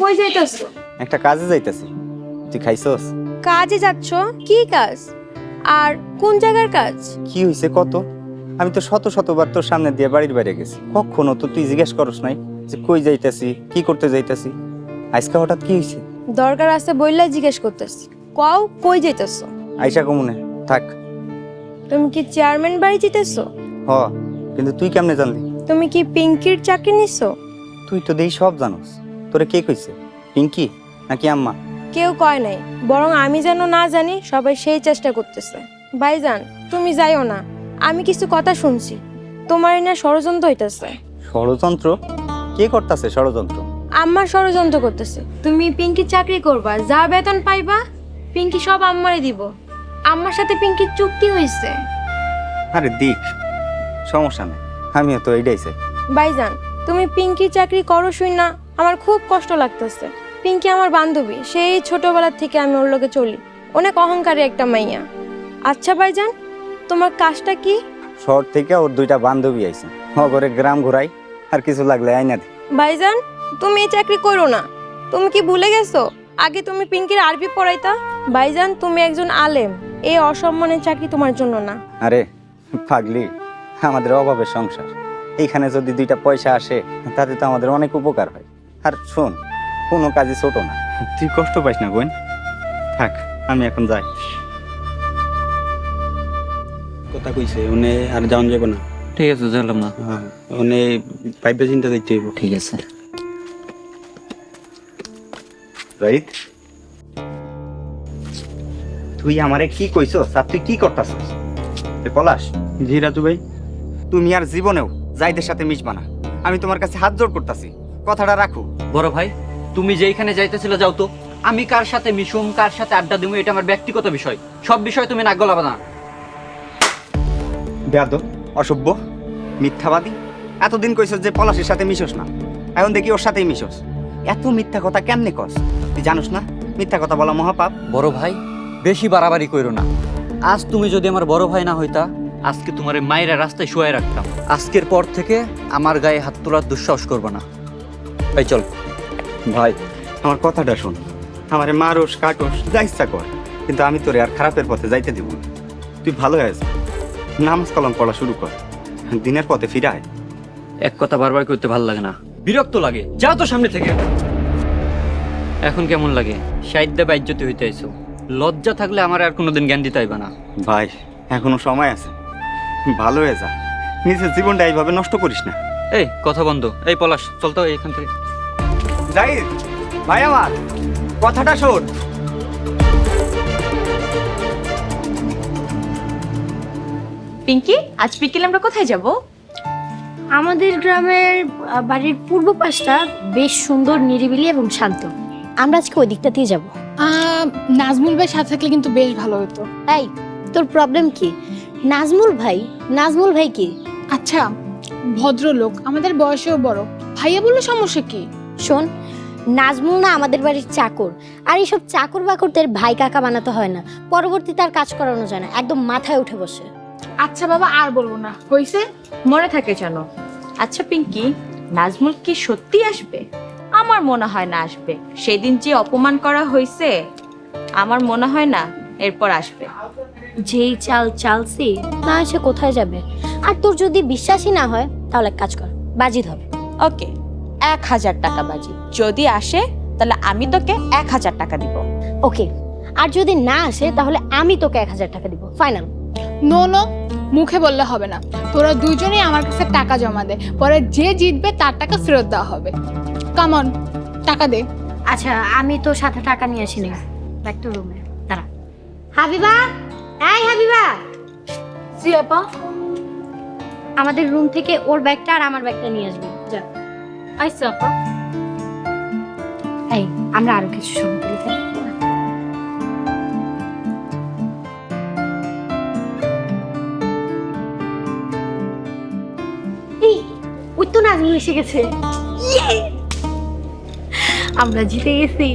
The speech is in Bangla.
কই যাইতাছো? একটা কাজে যাইতেছি। তুই খাইছস? কাজে যাচ্ছ? কি কাজ? আর কোন জায়গার কাজ? কি হইছে কত? আমি তো শত শতবার তোর সামনে দিয়ে বাড়ির বাইরে গেছি, কখনো তো তুই জিজ্ঞেস করস নাই যে কই যাইতাছি, কি করতে যাইতাছি। আজকে হঠাৎ কি হইছে? দরকার আছে বললাই জিজ্ঞেস করতেছি। কও কই যাইতাছো? আইসা কমুনে থাক। তুমি কি চেয়ারম্যান বাড়ি যেতেছো? হ, কিন্তু তুই কেমনে জানলি? তুমি কি পিঙ্কির চাকরি নিছো? তুই তো দেই সব জানোস। তোরে কে কইছে? পিঙ্কি নাকি আম্মা? কেউ কয় নাই, বরং আমি যেন না জানি সবাই সেই চেষ্টা করতেছে। ভাইজান তুমি যাইও না, আমি কিছু কথা শুনছি, তোমার না ষড়যন্ত্র হইতেছে। ষড়যন্ত্র? কে করতেছে ষড়যন্ত্র? আম্মা ষড়যন্ত্র করতেছে। তুমি পিঙ্কি চাকরি করবা, যা বেতন পাইবা পিঙ্কি সব আম্মারে দিব। আম্মার সাথে পিঙ্কির চুক্তি হয়েছে। আরে দিক, সমস্যা নেই, আমিও তো এইটাই চাই। ভাইজান তুমি পিঙ্কি চাকরি করো শুই না আমার খুব কষ্ট লাগতেছে। পিঙ্কি আমার বান্ধবী, সেই ছোটবেলা থেকে আমি ওর লগে চলি। অনেক অহংকারী একটা মাইয়া। আচ্ছা ভাইজান, তোমার কাজটা কি? শহর থেকে ওর দুইটা বান্ধবী আইছে, ঘরে গ্রাম ঘুরাই, আর কিছু লাগলে আইনা দি। ভাইজান তুমি এই চাকরি করো না। তুমি কি ভুলে গেছো আগে তুমি পিঙ্কির আরবি পড়াইতা? ভাইজান তুমি একজন আলেম, এই অসম্মানের চাকরি তোমার জন্য না। আরে পাগলি, আমাদের অভাবের সংসার, এইখানে যদি দুইটা পয়সা আসে তাতে তো আমাদের অনেক উপকার হয়। আর শোন, কোনো কাজই ছোট না, তুই কষ্ট পাইস না বোন। থাক, আমি এখন যাই। কথা কইছে উনি আর যাওন যাব না। ঠিক আছে, জানলাম না। হ্যাঁ, উনি পাইপে চিন্তা দিতে হইব। ঠিক আছে। রাইট, তুই আমারে কি কইছস আর তুই কি করতাছস? এ পলাশ, জি রাজু ভাই। তুমি আর জীবনেও জাইদের সাথে মিশবা না। আমি তোমার কাছে হাত জোড় করতাছি, কথাটা রাখো। বড় ভাই, তুমি যেইখানে যাইতেছিলে যাও তো। আমি কার সাথে মিশুম, কার সাথে আড্ডা দিব, এটা আমার ব্যক্তিগত বিষয়। সব বিষয় তুমি নাক গলাবা না। বেয়াদব, অসভ্য, মিথ্যাবাদী। এতদিন কইছস যে পলাশের সাথে মিশস না, এখন দেখি ওর সাথেই মিশস। এত মিথ্যা কথা কেমনে কস? তুই জানোস না মিথ্যা কথা বলা মহাপাপ? বড় ভাই, বেশি বাড়াবাড়ি কইরো না। আজ তুমি যদি আমার বড় ভাই না হইতা, আজকে তোমার মায়েরা রাস্তায় শুয়ে রাখতাম। আজকের পর থেকে আমার গায়ে হাত তোলার দুঃসাহস করবে না। ভাই চল। ভাই আমার কথাটা শোন, আমারে মারোস কাটোস যা ইচ্ছা কর, কিন্তু আমি তোরে আর খারাপের পথে যাইতে দিব না। তুই ভালো হয়ে যা, নামাজ কালাম পড়া শুরু কর, দিনের পথে ফিরে আয়। এক কথা বারবার করতে ভালো লাগে না, বিরক্ত লাগে। যা তো সামনে থেকে। এখন কেমন লাগে? সাহিত্যে বাইজ্যতি হইতে আইছো। লজ্জা থাকলে আমার আর কোনোদিন জ্ঞান দিতে আইবা না। ভাই এখনো সময় আছে, ভালো হয়ে যা, নিজের জীবনটা এইভাবে নষ্ট করিস না। এই কথা বন্ধ। এই পলাশ, চল তো এখান থেকে। জাহিদ ভাই, আমার কথাটা শোন। পিঙ্কি, আজ বিকেলে আমরা কোথায় যাব? আমাদের গ্রামের বাড়ির পূর্ব পাশটা বেশ সুন্দর, নিরিবিলি এবং শান্ত। আমরা আজকে ওই দিকটাতেই যাব। নাজমুল ভাই সাথে থাকলে কিন্তু বেশ ভালো হতো। এই তোর প্রবলেম কি? নাজমুল ভাই? নাজমুল ভাই কি? আচ্ছা, ভদ্রলোক, আমাদের বয়সেও বড়, ভাইয়া বললে সমস্যা কি? শোন, নাজমুল না আমাদের বাড়ির চাকর, আর এইসব চাকর বাকরদের ভাই কাকা বানাতে হয় না, পরবর্তীতে আর কাজ করানো যায় না, একদম মাথায় উঠে বসে। আচ্ছা বাবা, আর বলবো না, হইছে? মনে থাকে জানো। আচ্ছা পিঙ্কি, নাজমুল কি সত্যি আসবে? আমার মনে হয় না আসবে। সেদিন যে অপমান করা হয়েছে, আমার মনে হয় না এরপর আসবে। যেই চাল চালছি না, এসে কোথায় যাবে? আর তোর যদি বিশ্বাসই না হয় তাহলে এক কাজ কর, বাজি ধর। ওকে, 1000 টাকা বাজি। যদি আসে তাহলে আমি তোকে 1000 টাকা দিব। ওকে, আর যদি না আসে তাহলে আমি তোকে 1000 টাকা দিব, ফাইনাল। নো নো, মুখে বললে হবে না। তোরা দুজনেই আমার কাছে টাকা জমা দে, পরে যে জিতবে তার টাকা ফেরত দেওয়া হবে। কামন, টাকা দে। আচ্ছা, আমি তো সাথে টাকা নিয়ে আসিনি, ব্যাগ তো রুমে। দাঁড়া। হাবিবা, এই হাবিবা। জি আপা। আমাদের রুম থেকে ওর ব্যাগটা আর আমার ব্যাগটা নিয়ে আসবি, যা। আচ্ছা আপা। এই, আমরা আরো কিছু সময় করি। এই, ওই তো নাজমুল এসে গেছে। আমরা জিতে গেছি।